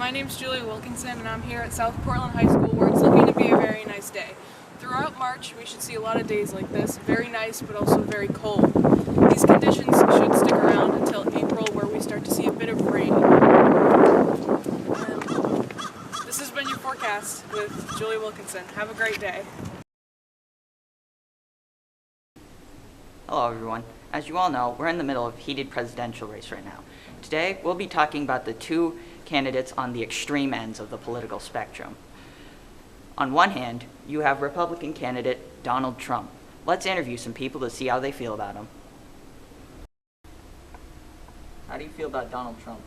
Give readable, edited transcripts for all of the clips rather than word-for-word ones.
my name's Julie Wilkinson, and I'm here at South Portland High School, where it's looking to be a very nice day. Throughout March, we should see a lot of days like this, very nice but also very cold. These conditions should stick around until April, where we start to see a bit of rain. This has been your forecast with Julie Wilkinson. Have a great day. Hello everyone. As you all know, we're in the middle of a heated presidential race right now. Today, we'll be talking about the two candidates on the extreme ends of the political spectrum. On one hand, you have Republican candidate Donald Trump. Let's interview some people to see how they feel about him. How do you feel about Donald Trump?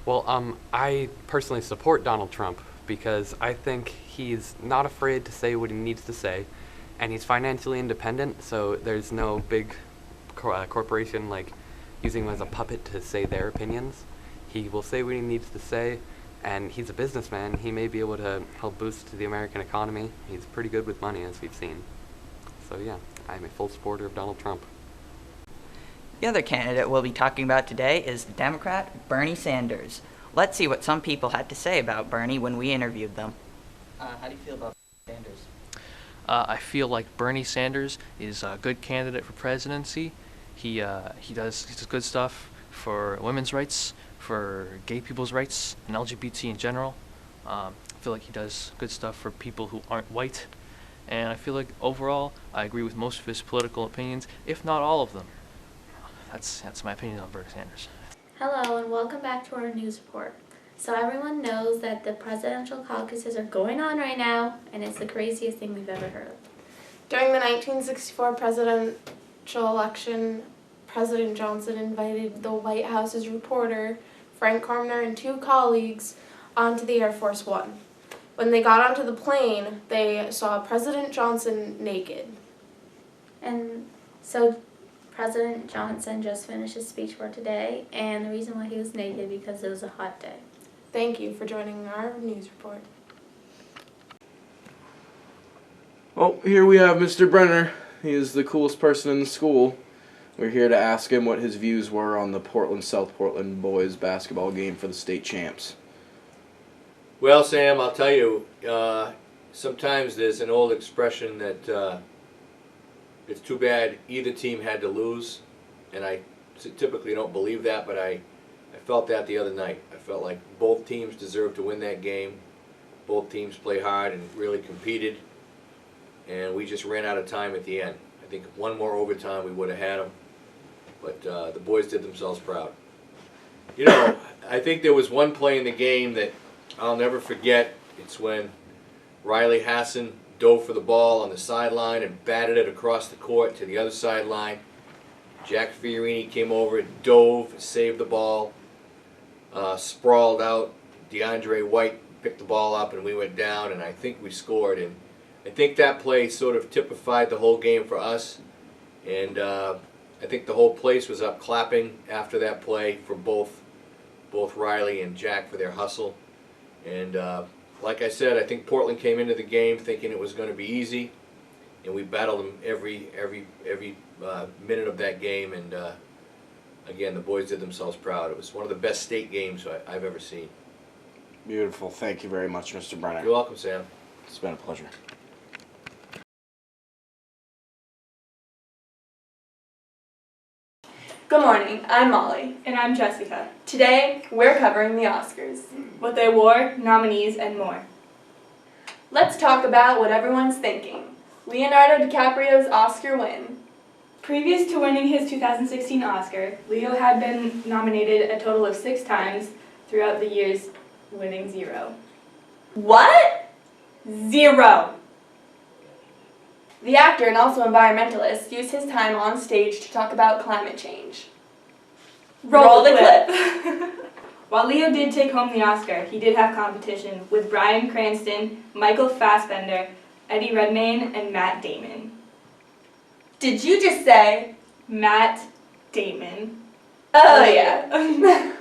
Well, I personally support Donald Trump because I think he's not afraid to say what he needs to say, and he's financially independent, so there's no big corporation like using him as a puppet to say their opinions. He will say what he needs to say, and he's a businessman. He may be able to help boost the American economy. He's pretty good with money, as we've seen. So yeah, I'm a full supporter of Donald Trump. The other candidate we'll be talking about today is the Democrat Bernie Sanders. Let's see what some people had to say about Bernie when we interviewed them. How do you feel about Sanders? I feel like Bernie Sanders is a good candidate for presidency. He does good stuff for women's rights, for gay people's rights, and LGBT in general. I feel like he does good stuff for people who aren't white. And I feel like overall, I agree with most of his political opinions, if not all of them. That's my opinion on Bernie Sanders. Hello and welcome back to our news report. So everyone knows that the presidential caucuses are going on right now, and it's the craziest thing we've ever heard of. During the 1964 presidential election, President Johnson invited the White House's reporter, Frank Carminer, and two colleagues onto the Air Force One. When they got onto the plane, they saw President Johnson naked. And so President Johnson just finished his speech for today, and the reason why he was naked because it was a hot day. Thank you for joining our news report. Well, here we have Mr. Brenner. He is the coolest person in the school. We're here to ask him what his views were on the South Portland boys basketball game for the state champs. Well, Sam, I'll tell you, sometimes there's an old expression that it's too bad either team had to lose, and I typically don't believe that, but I felt that the other night. I felt like both teams deserved to win that game. Both teams played hard and really competed, and we just ran out of time at the end. I think one more overtime we would have had them, but the boys did themselves proud. You know, I think there was one play in the game that I'll never forget. It's when Riley Hassan dove for the ball on the sideline and batted it across the court to the other sideline. Jack Fiorini came over, dove, saved the ball, sprawled out. DeAndre White picked the ball up, and we went down, and I think we scored. And I think that play sort of typified the whole game for us. And I think the whole place was up clapping after that play for both Riley and Jack for their hustle. And like I said, I think Portland came into the game thinking it was going to be easy, and we battled them every minute of that game. And again, the boys did themselves proud. It was one of the best state games I've ever seen. Beautiful. Thank you very much, Mr. Brenner. You're welcome, Sam. It's been a pleasure. Good morning, I'm Molly. And I'm Jessica. Today, we're covering the Oscars. What they wore, nominees, and more. Let's talk about what everyone's thinking. Leonardo DiCaprio's Oscar win. Previous to winning his 2016 Oscar, Leo had been nominated a total of 6 times throughout the years, winning 0. What? 0! The actor and also environmentalist used his time on stage to talk about climate change. Roll the clip. While Leo did take home the Oscar, he did have competition with Bryan Cranston, Michael Fassbender, Eddie Redmayne, and Matt Damon. Did you just say Matt Damon? Oh yeah.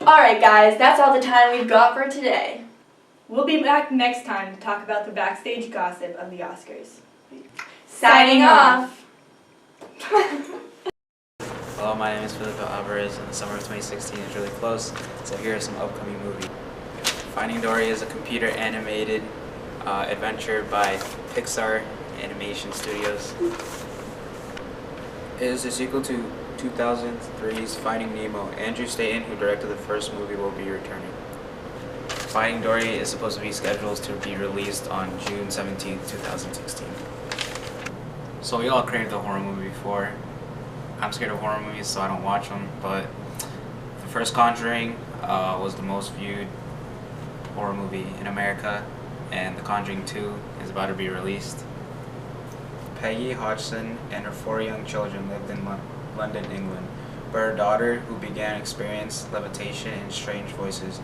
Alright guys, that's all the time we've got for today. We'll be back next time to talk about the backstage gossip of the Oscars. Signing off. Hello, my name is Felipe Alvarez, and the summer of 2016 is really close, so here are some upcoming movies. Finding Dory is a computer animated adventure by Pixar Animation Studios. It is a sequel to 2003's Finding Nemo. Andrew Staten, who directed the first movie, will be returning. Finding Dory is supposed to be scheduled to be released on June 17, 2016. So we all created the horror movie before. I'm scared of horror movies, so I don't watch them, but the first Conjuring was the most viewed horror movie in America, and The Conjuring 2 is about to be released. Peggy Hodgson and her 4 young children lived in London, England, but her daughter, who began to experience levitation and strange voices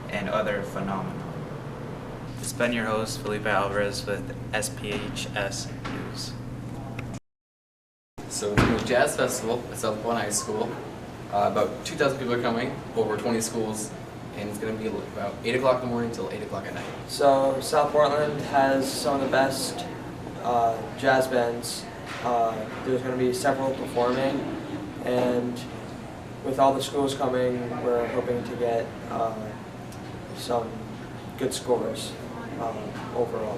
and other phenomena. It's been your host, Felipe Alvarez with SPHS News. So it's a jazz festival at South Portland High School. About 2,000 people are coming, over 20 schools, and it's going to be about 8 o'clock in the morning till 8 o'clock at night. So South Portland has some of the best jazz bands. There's going to be several performing, and with all the schools coming, we're hoping to get some good scores overall.